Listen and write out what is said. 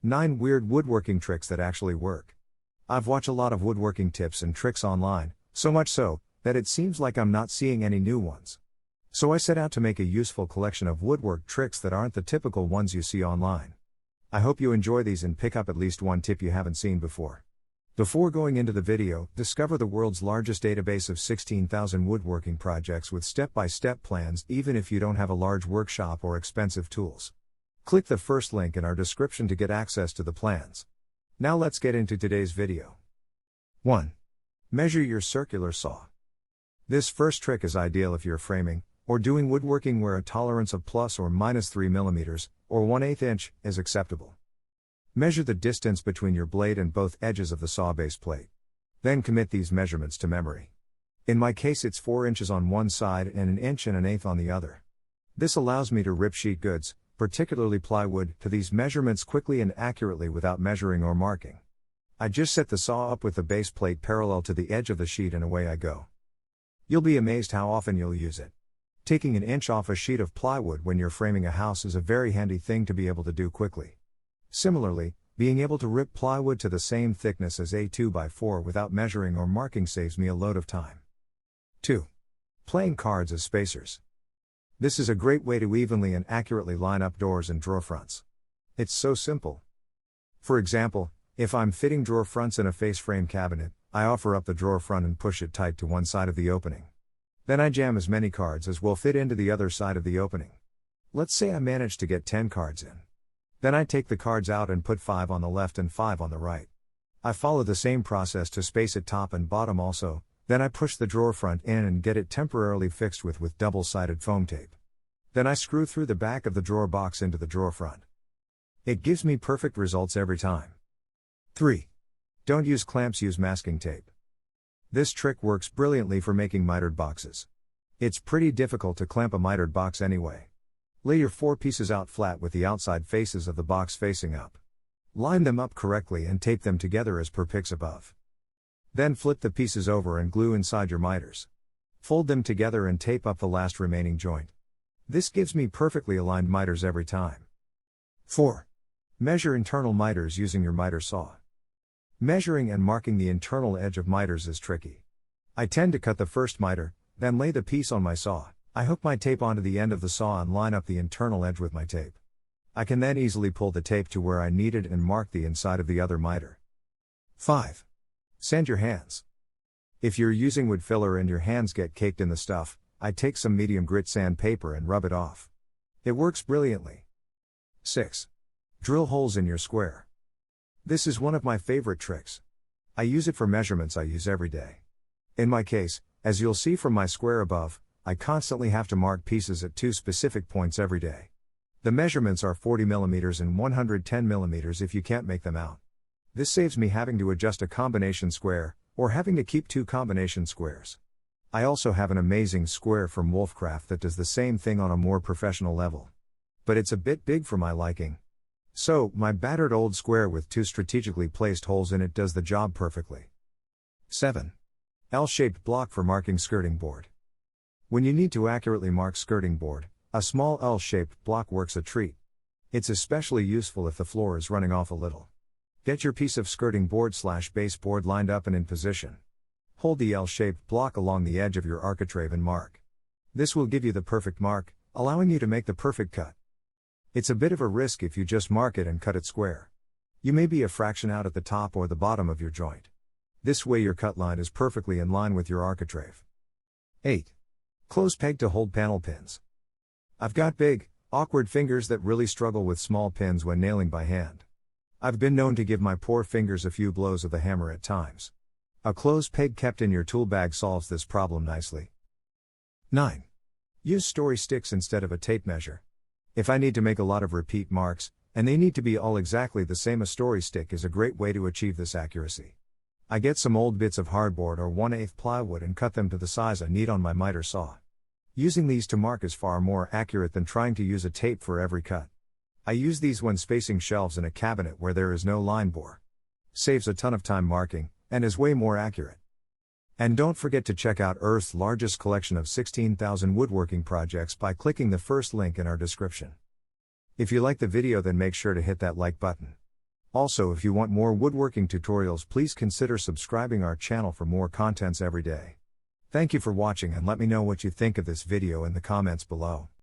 9 Weird Woodworking Tricks That Actually Work. I've watched a lot of woodworking tips and tricks online, so much so, that it seems like I'm not seeing any new ones. So I set out to make a useful collection of woodwork tricks that aren't the typical ones you see online. I hope you enjoy these and pick up at least one tip you haven't seen before. Before going into the video, discover the world's largest database of 16,000 woodworking projects with step-by-step plans even if you don't have a large workshop or expensive tools. Click the first link in our description to get access to the plans. Now let's get into today's video. 1. Measure your circular saw. This first trick is ideal if you're framing, or doing woodworking where a tolerance of plus or minus 3 mm, or 1/8 inch, is acceptable. Measure the distance between your blade and both edges of the saw base plate. Then commit these measurements to memory. In my case it's 4 inches on one side and 1 1/8 on the other. This allows me to rip sheet goods, particularly plywood, to these measurements quickly and accurately without measuring or marking. I just set the saw up with the base plate parallel to the edge of the sheet and away I go. You'll be amazed how often you'll use it. Taking 1 inch off a sheet of plywood when you're framing a house is a very handy thing to be able to do quickly. Similarly, being able to rip plywood to the same thickness as a 2x4 without measuring or marking saves me a load of time. 2. Playing cards as spacers. This is a great way to evenly and accurately line up doors and drawer fronts. It's so simple. For example, if I'm fitting drawer fronts in a face frame cabinet, I offer up the drawer front and push it tight to one side of the opening. Then I jam as many cards as will fit into the other side of the opening. Let's say I manage to get 10 cards in. Then I take the cards out and put 5 on the left and 5 on the right. I follow the same process to space it top and bottom also, then I push the drawer front in and get it temporarily fixed with double-sided foam tape. Then I screw through the back of the drawer box into the drawer front. It gives me perfect results every time. 3. Don't use clamps, use masking tape. This trick works brilliantly for making mitered boxes. It's pretty difficult to clamp a mitered box anyway. Lay your 4 pieces out flat with the outside faces of the box facing up. Line them up correctly and tape them together as per pics above. Then flip the pieces over and glue inside your miters. Fold them together and tape up the last remaining joint. This gives me perfectly aligned miters every time. 4. Measure internal miters using your miter saw. Measuring and marking the internal edge of miters is tricky. I tend to cut the first miter, then lay the piece on my saw. I hook my tape onto the end of the saw and line up the internal edge with my tape. I can then easily pull the tape to where I need it and mark the inside of the other miter. 5. Sand your hands. If you're using wood filler and your hands get caked in the stuff, I take some medium grit sandpaper and rub it off. It works brilliantly. 6. Drill holes in your square. This is one of my favorite tricks. I use it for measurements I use every day. In my case, as you'll see from my square above, I constantly have to mark pieces at 2 specific points every day. The measurements are 40 mm and 110 mm if you can't make them out. This saves me having to adjust a combination square, or having to keep 2 combination squares. I also have an amazing square from Wolfcraft that does the same thing on a more professional level. But it's a bit big for my liking. So, my battered old square with 2 strategically placed holes in it does the job perfectly. 7. L-shaped block for marking skirting board. When you need to accurately mark skirting board, a small L-shaped block works a treat. It's especially useful if the floor is running off a little. Get your piece of skirting board/baseboard lined up and in position. Hold the L-shaped block along the edge of your architrave and mark. This will give you the perfect mark, allowing you to make the perfect cut. It's a bit of a risk if you just mark it and cut it square. You may be a fraction out at the top or the bottom of your joint. This way your cut line is perfectly in line with your architrave. 8. Close peg to hold panel pins. I've got big, awkward fingers that really struggle with small pins when nailing by hand. I've been known to give my poor fingers a few blows of the hammer at times. A closed peg kept in your tool bag solves this problem nicely. 9. Use story sticks instead of a tape measure. If I need to make a lot of repeat marks, and they need to be all exactly the same, a story stick is a great way to achieve this accuracy. I get some old bits of hardboard or 1/8 plywood and cut them to the size I need on my miter saw. Using these to mark is far more accurate than trying to use a tape for every cut. I use these when spacing shelves in a cabinet where there is no line bore. Saves a ton of time marking, and is way more accurate. And don't forget to check out Earth's largest collection of 16,000 woodworking projects by clicking the first link in our description. If you like the video, then make sure to hit that like button. Also, if you want more woodworking tutorials, please consider subscribing our channel for more contents every day. Thank you for watching, and let me know what you think of this video in the comments below.